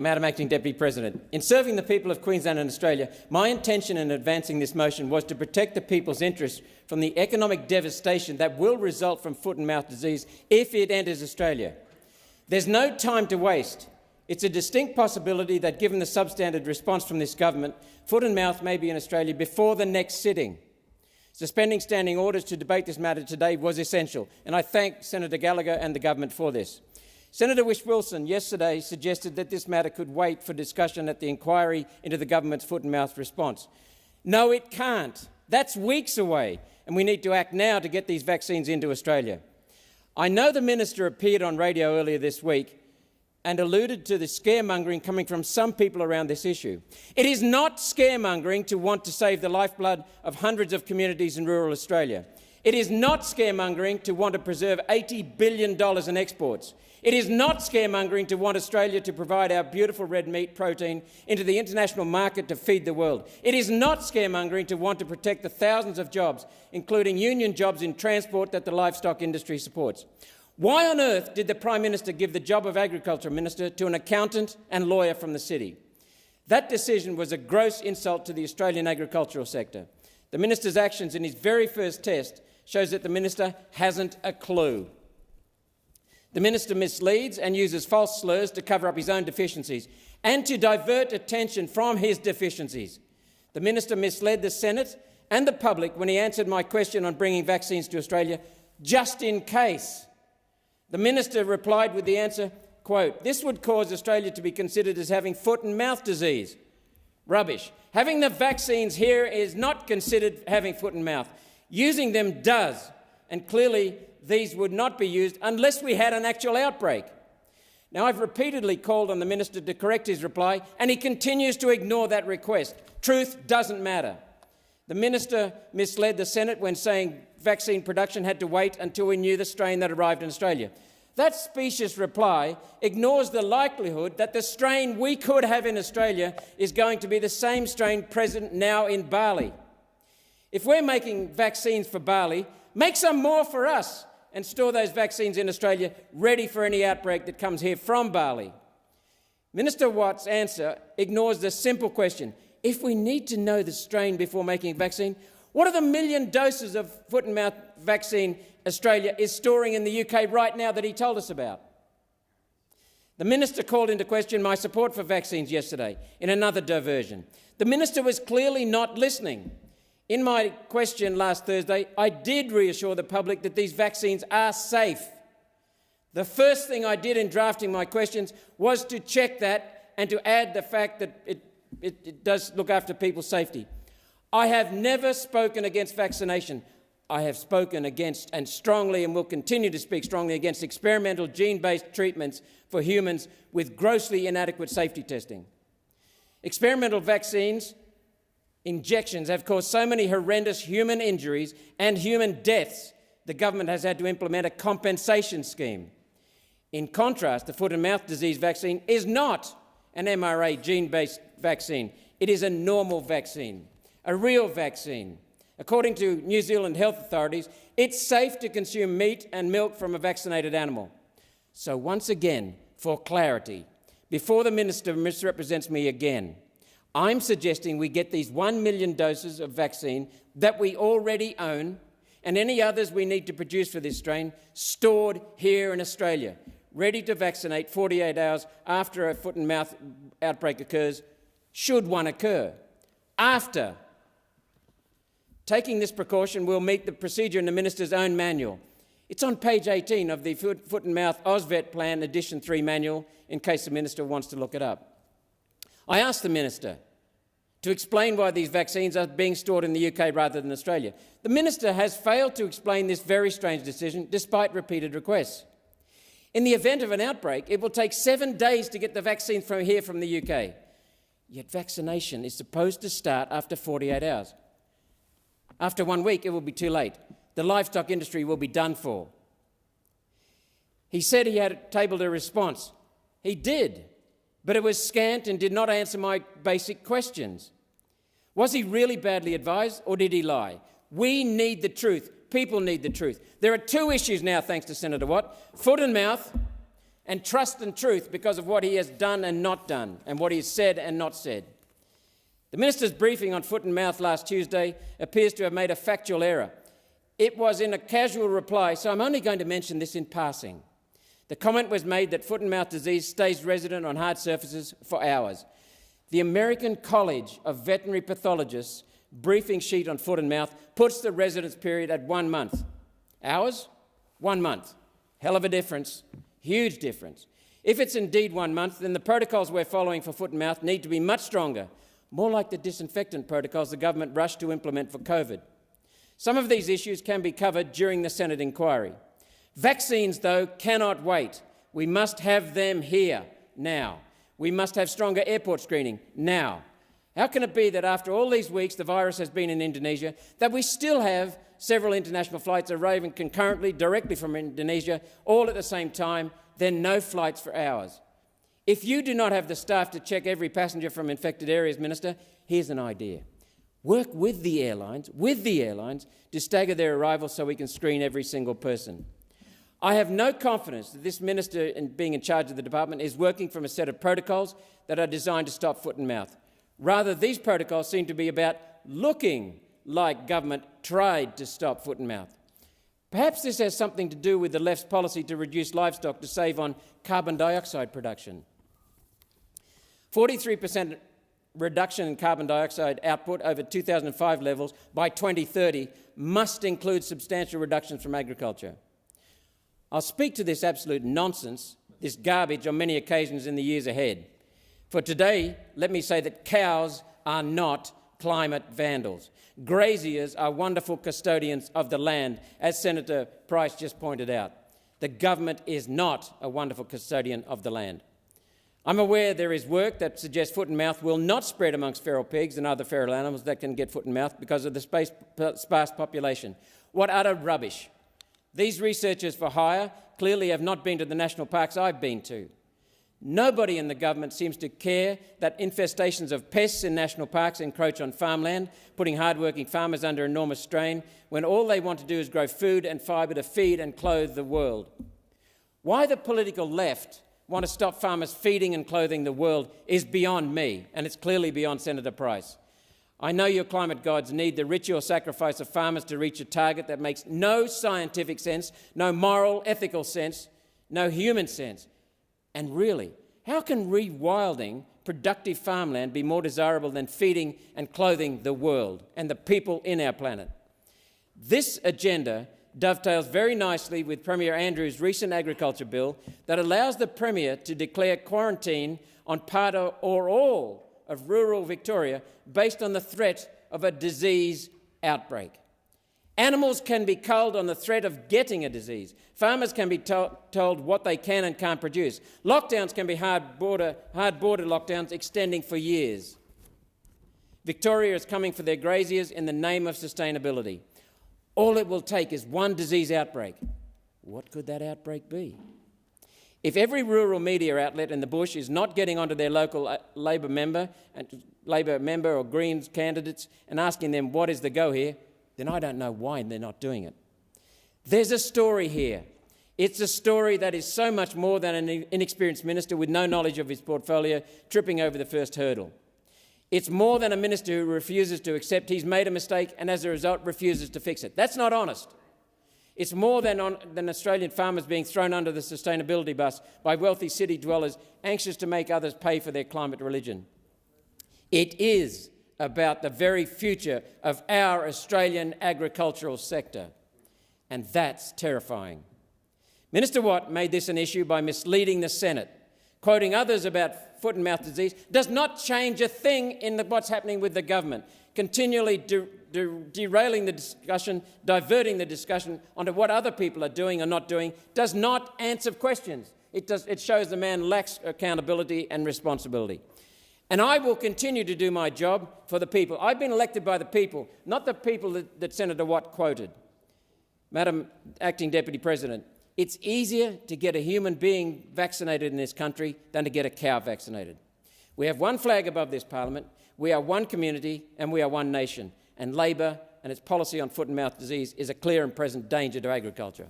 Madam Acting Deputy President, in serving the people of Queensland and Australia, my intention in advancing this motion was to protect the people's interests from the economic devastation that will result from foot and mouth disease if it enters Australia. There's no time to waste. It's a distinct possibility that, given the substandard response from this government, foot and mouth may be in Australia before the next sitting. Suspending standing orders to debate this matter today was essential, and I thank Senator Gallagher and the government for this. Senator Whish-Wilson yesterday suggested that this matter could wait for discussion at the inquiry into the government's foot and mouth response. No, it can't. That's weeks away, and we need to act now to get these vaccines into Australia. I know the minister appeared on radio earlier this week and alluded to the scaremongering coming from some people around this issue. It is not scaremongering to want to save the lifeblood of hundreds of communities in rural Australia. It is not scaremongering to want to preserve $80 billion in exports. It is not scaremongering to want Australia to provide our beautiful red meat protein into the international market to feed the world. It is not scaremongering to want to protect the thousands of jobs, including union jobs in transport, that the livestock industry supports. Why on earth did the Prime Minister give the job of Agriculture Minister to an accountant and lawyer from the city? That decision was a gross insult to the Australian agricultural sector. The Minister's actions in his very first test shows that the Minister hasn't a clue. The Minister misleads and uses false slurs to cover up his own deficiencies and to divert attention from his deficiencies. The Minister misled the Senate and the public when he answered my question on bringing vaccines to Australia, just in case. The Minister replied with the answer, quote, "This would cause Australia to be considered as having foot and mouth disease." Rubbish. Having the vaccines here is not considered having foot and mouth. Using them does, and clearly these would not be used unless we had an actual outbreak. Now, I've repeatedly called on the Minister to correct his reply, and he continues to ignore that request. Truth doesn't matter. The Minister misled the Senate when saying vaccine production had to wait until we knew the strain that arrived in Australia. That specious reply ignores the likelihood that the strain we could have in Australia is going to be the same strain present now in barley. If we're making vaccines for barley, make some more for us and store those vaccines in Australia ready for any outbreak that comes here from barley. Minister Watt's answer ignores the simple question: if we need to know the strain before making a vaccine, what are the million doses of foot and mouth vaccine Australia is storing in the UK right now that he told us about? The Minister called into question my support for vaccines yesterday in another diversion. The Minister was clearly not listening. In my question last Thursday, I did reassure the public that these vaccines are safe. The first thing I did in drafting my questions was to check that and to add the fact that it does look after people's safety. I have never spoken against vaccination. I have spoken against, and strongly, and will continue to speak strongly against, experimental gene-based treatments for humans with grossly inadequate safety testing. Experimental vaccines injections have caused so many horrendous human injuries and human deaths, the government has had to implement a compensation scheme. In contrast, the foot and mouth disease vaccine is not an mRNA gene-based vaccine. It is a normal vaccine, a real vaccine. According to New Zealand health authorities, it's safe to consume meat and milk from a vaccinated animal. So once again, for clarity, before the Minister misrepresents me again, I'm suggesting we get these 1 million doses of vaccine that we already own and any others we need to produce for this strain stored here in Australia, ready to vaccinate 48 hours after a foot and mouth outbreak occurs, should one occur. After taking this precaution, we'll meet the procedure in the Minister's own manual. It's on page 18 of the Foot and Mouth AusVet Plan Edition 3 manual, in case the Minister wants to look it up. I asked the Minister to explain why these vaccines are being stored in the UK rather than Australia. The Minister has failed to explain this very strange decision, despite repeated requests. In the event of an outbreak, it will take 7 days to get the vaccine from here from the UK. Yet vaccination is supposed to start after 48 hours. After 1 week, it will be too late. The livestock industry will be done for. He said he had tabled a response. He did, but it was scant and did not answer my basic questions. Was he really badly advised, or did he lie? We need the truth. People need the truth. There are 2 issues now, thanks to Senator Watt: foot and mouth and trust and truth because of what he has done and not done, and what he has said and not said. The minister's briefing on foot and mouth last Tuesday appears to have made a factual error. It was in a casual reply, so I'm only going to mention this in passing. The comment was made that foot and mouth disease stays resident on hard surfaces for hours. The American College of Veterinary Pathologists briefing sheet on foot and mouth puts the residence period at 1 month. Hours? 1 month. Hell of a difference. Huge difference. If it's indeed 1 month, then the protocols we're following for foot and mouth need to be much stronger, more like the disinfectant protocols the government rushed to implement for COVID. Some of these issues can be covered during the Senate inquiry. Vaccines, though, cannot wait. We must have them here, now. We must have stronger airport screening, now. How can it be that after all these weeks the virus has been in Indonesia, that we still have several international flights arriving concurrently directly from Indonesia, all at the same time, then no flights for hours? If you do not have the staff to check every passenger from infected areas, Minister, here's an idea. Work with the airlines, to stagger their arrivals so we can screen every single person. I have no confidence that this minister, in being in charge of the department, is working from a set of protocols that are designed to stop foot and mouth. Rather, these protocols seem to be about looking like government tried to stop foot and mouth. Perhaps this has something to do with the left's policy to reduce livestock to save on carbon dioxide production. 43% reduction in carbon dioxide output over 2005 levels by 2030 must include substantial reductions from agriculture. I'll speak to this absolute nonsense, this garbage, on many occasions in the years ahead. For today, let me say that cows are not climate vandals. Graziers are wonderful custodians of the land, as Senator Price just pointed out. The government is not a wonderful custodian of the land. I'm aware there is work that suggests foot and mouth will not spread amongst feral pigs and other feral animals that can get foot and mouth because of the sparse population. What utter rubbish. These researchers for hire clearly have not been to the national parks I've been to. Nobody in the government seems to care that infestations of pests in national parks encroach on farmland, putting hard-working farmers under enormous strain when all they want to do is grow food and fibre to feed and clothe the world. Why the political left want to stop farmers feeding and clothing the world is beyond me, and it's clearly beyond Senator Price. I know your climate gods need the ritual sacrifice of farmers to reach a target that makes no scientific sense, no moral, ethical sense, no human sense. And really, how can rewilding productive farmland be more desirable than feeding and clothing the world and the people in our planet? This agenda dovetails very nicely with Premier Andrews' recent agriculture bill that allows the Premier to declare quarantine on part or all of rural Victoria based on the threat of a disease outbreak. Animals can be culled on the threat of getting a disease. Farmers can be told what they can and can't produce. Lockdowns can be hard border lockdowns extending for years. Victoria is coming for their graziers in the name of sustainability. All it will take is one disease outbreak. What could that outbreak be? If every rural media outlet in the bush is not getting onto their local Labor member or Greens candidates and asking them what is the go here, then I don't know why they're not doing it. There's a story here. It's a story that is so much more than an inexperienced minister with no knowledge of his portfolio tripping over the first hurdle. It's more than a minister who refuses to accept he's made a mistake and as a result refuses to fix it. That's not honest. It's more than Australian farmers being thrown under the sustainability bus by wealthy city dwellers anxious to make others pay for their climate religion. It is about the very future of our Australian agricultural sector, and that's terrifying. Minister Watt made this an issue by misleading the Senate. Quoting others about foot and mouth disease does not change a thing in what's happening with the government, continually derailing the discussion, diverting the discussion onto what other people are doing or not doing, does not answer questions. It shows the man lacks accountability and responsibility. And I will continue to do my job for the people. I've been elected by the people, not the people that Senator Watt quoted. Madam Acting Deputy President, it's easier to get a human being vaccinated in this country than to get a cow vaccinated. We have one flag above this parliament, we are one community and we are one nation. And Labor and its policy on foot and mouth disease is a clear and present danger to agriculture.